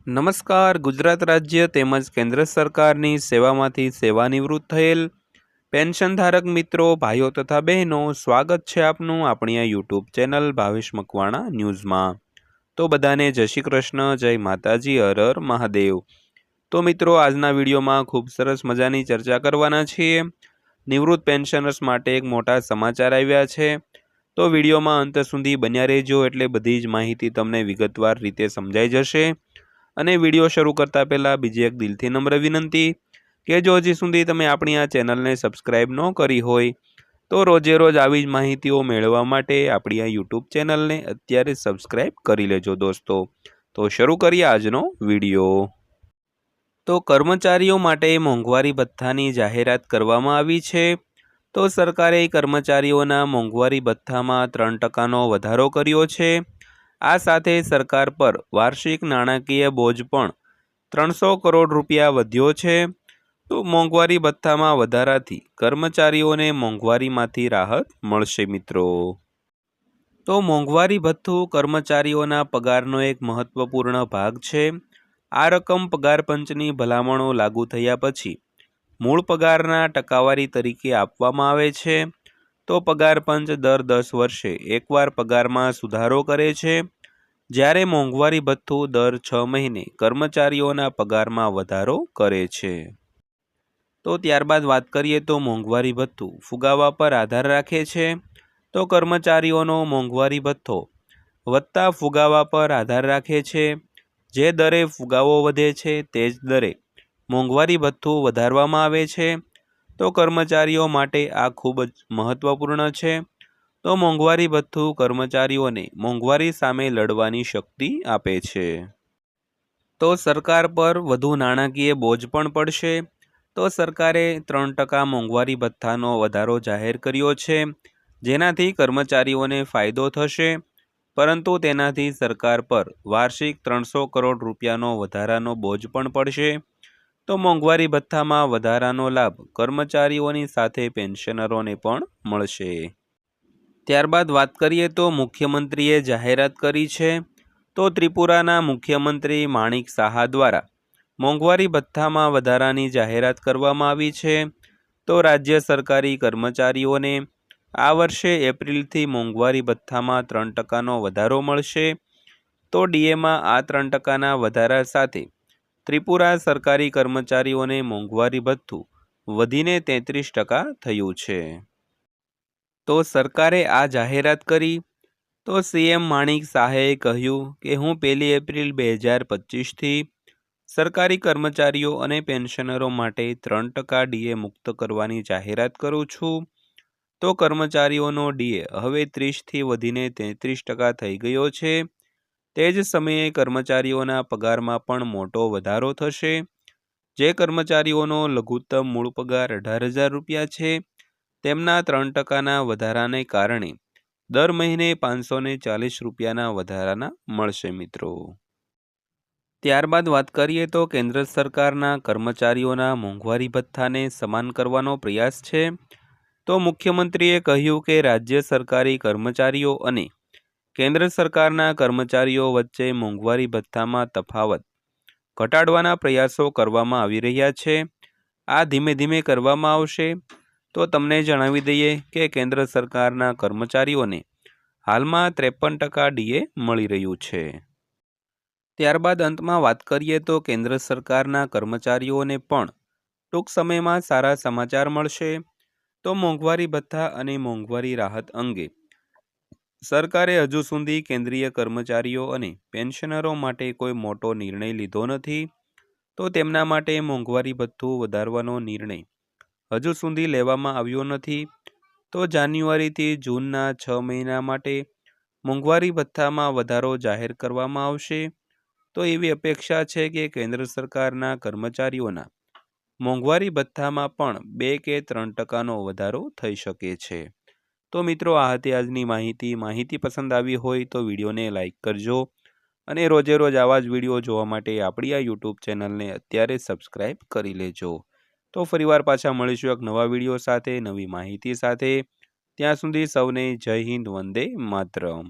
નમસ્કાર. ગુજરાત રાજ્ય તેમજ કેન્દ્ર સરકારની સેવામાંથી સેવાનિવૃત્ત થયેલ પેન્શનધારક મિત્રો, ભાઈઓ તથા બહેનો, સ્વાગત છે આપનું આપણી આ યુટ્યુબ ચેનલ ભાવેશ મકવાણા ન્યૂઝમાં. તો બધાને જય શ્રી કૃષ્ણ, જય માતાજી, હર હર મહાદેવ. તો મિત્રો, આજના વિડીયોમાં ખૂબ સરસ મજાની ચર્ચા કરવાના છીએ. નિવૃત્ત પેન્શનર્સ માટે એક મોટા સમાચાર આવ્યા છે. તો વિડીયોમાં અંત સુધી બન્યા રહેજો, એટલે બધી જ માહિતી તમને વિગતવાર રીતે સમજાઈ જશે. અને વિડીયો શરૂ કરતા પહેલાં બીજી એક દિલથી નમ્ર વિનંતી કે જો હજી સુધી તમે આપણી આ ચેનલને સબસ્ક્રાઈબ ન કરી હોય તો રોજે રોજ આવી જ માહિતીઓ મેળવવા માટે આપણી આ યુટ્યુબ ચેનલને અત્યારે સબસ્ક્રાઈબ કરી લેજો દોસ્તો. તો શરૂ કરીએ આજનો વિડીયો. તો કર્મચારીઓ માટે મોંઘવારી ભથ્થાની જાહેરાત કરવામાં આવી છે. તો સરકારે કર્મચારીઓના મોંઘવારી ભથ્થામાં 3% વધારો કર્યો છે. આ સાથે સરકાર પર વાર્ષિક નાણાકીય બોજ પણ 300 કરોડ રૂપિયા વધ્યો છે. તો મોંઘવારી ભથ્થામાં વધારાથી કર્મચારીઓને મોંઘવારીમાંથી રાહત મળશે મિત્રો. તો મોંઘવારી ભથ્થું કર્મચારીઓના પગારનો એક મહત્વપૂર્ણ ભાગ છે. આ રકમ પગાર પંચની ભલામણો લાગુ થયા પછી મૂળ પગારના ટકાવારી તરીકે આપવામાં આવે છે. તો પગાર પંચ દર 10 વર્ષે એકવાર પગારમાં સુધારો કરે છે, જ્યારે મોંઘવારી ભથ્થું દર 6 મહિને કર્મચારીઓના પગારમાં વધારો કરે છે. તો ત્યારબાદ વાત કરીએ તો મોંઘવારી ભથ્થું ફુગાવા પર આધાર રાખે છે. તો કર્મચારીઓનો મોંઘવારી ભથ્થો વધતા ફુગાવા પર આધાર રાખે છે. જે દરે ફુગાવો વધે છે તે જ દરે મોંઘવારી ભથ્થું વધારવામાં આવે છે. તો કર્મચારીઓ માટે આ ખૂબ જ મહત્વપૂર્ણ છે. તો મોંઘવારી ભથ્થું કર્મચારીઓને મોંઘવારી સામે લડવાની શક્તિ આપે છે. તો સરકાર પર વધુ નાણાકીય બોજ પણ પડશે. તો સરકારે 3% મોંઘવારી ભથ્થાનો વધારો જાહેર કર્યો છે, જેનાથી કર્મચારીઓને ફાયદો થશે. પરંતુ તેનાથી સરકાર પર વાર્ષિક 300 કરોડ રૂપિયાનો વધારાનો બોજ પણ પડશે. તો મોંઘવારી ભથ્થામાં વધારાનો લાભ કર્મચારીઓની સાથે પેન્શનરોને પણ મળશે. ત્યારબાદ વાત કરીએ તો મુખ્યમંત્રીએ જાહેરાત કરી છે. તો ત્રિપુરાના મુખ્યમંત્રી માણિક સાહા દ્વારા મોંઘવારી ભથ્થામાં વધારાની જાહેરાત કરવામાં આવી છે. તો રાજ્ય સરકારી કર્મચારીઓને આ વર્ષે એપ્રિલથી મોંઘવારી ભથ્થામાં 3%નો વધારો મળશે. તો ડીએમાં આ 3%ના વધારા સાથે ત્રિપુરા સરકારી કર્મચારીઓને મોંઘવારી ભથ્થું વધીને 33% થયું છે. તો સરકારે આ જાહેરાત કરી. તો સીએમ માણિક સાહાએ કહ્યું કે હું 1 એપ્રિલ 2025થી સરકારી કર્મચારીઓ અને પેન્શનરો માટે 3% ડીએ મુક્ત કરવાની જાહેરાત કરું છું. તો કર્મચારીઓનો ડીએ હવે 30થી વધીને 33% થઈ ગયો છે. તે જ સમયે કર્મચારીઓના પગારમાં પણ મોટો વધારો થશે. જે કર્મચારીઓનો લઘુત્તમ મૂળ પગાર 18,000 રૂપિયા છે, તેમના 3%ના વધારાને કારણે દર મહિને 540 રૂપિયાના વધારાના મળશે મિત્રો. ત્યારબાદ વાત કરીએ તો કેન્દ્ર સરકારના કર્મચારીઓના મોંઘવારી ભથ્થાને સમાન કરવાનો પ્રયાસ છે. તો મુખ્યમંત્રીએ કહ્યું કે રાજ્ય સરકારી કર્મચારીઓ અને કેન્દ્ર સરકારના કર્મચારીઓ વચ્ચે મોંઘવારી ભથ્થામાં તફાવત ઘટાડવાના પ્રયાસો કરવામાં આવી રહ્યા છે. આ ધીમે ધીમે કરવામાં આવશે. તો તમને જણાવી દઈએ કે કેન્દ્ર સરકારના કર્મચારીઓને હાલમાં 53% ડીએ મળી રહ્યું છે. ત્યારબાદ અંતમાં વાત કરીએ તો કેન્દ્ર સરકારના કર્મચારીઓને પણ ટૂંક સમયમાં સારા સમાચાર મળશે. તો મોંઘવારી ભથ્થા અને મોંઘવારી રાહત અંગે સરકારે હજુ સુધી કેન્દ્રીય કર્મચારીઓ અને પેન્શનરો માટે કોઈ મોટો નિર્ણય લીધો નથી. તો તેમના માટે મોંઘવારી ભથ્થું વધારવાનો નિર્ણય હજુ સુધી લેવામાં આવ્યો નથી. તો જાન્યુઆરીથી જૂનના 6 મહિના માટે મોંઘવારી ભથ્થામાં વધારો જાહેર કરવામાં આવશે. તો એવી અપેક્ષા છે કે કેન્દ્ર સરકારના કર્મચારીઓના મોંઘવારી ભથ્થામાં પણ 2 કે 3%નો વધારો થઈ શકે છે. તો મિત્રો, આ હતી આજની માહિતી પસંદ આવી હોય તો વિડીયોને લાઈક કરજો અને રોજે રોજ આવા જ વિડીયો જોવા માટે આપણી આ યુટ્યુબ ચેનલને અત્યારે સબસ્ક્રાઈબ કરી લેજો. તો ફરીવાર પાછા મળીશું એક નવા વિડીયો સાથે, નવી માહિતી સાથે. ત્યાં સુધી સૌને જય હિન્દ, વંદે માતરમ.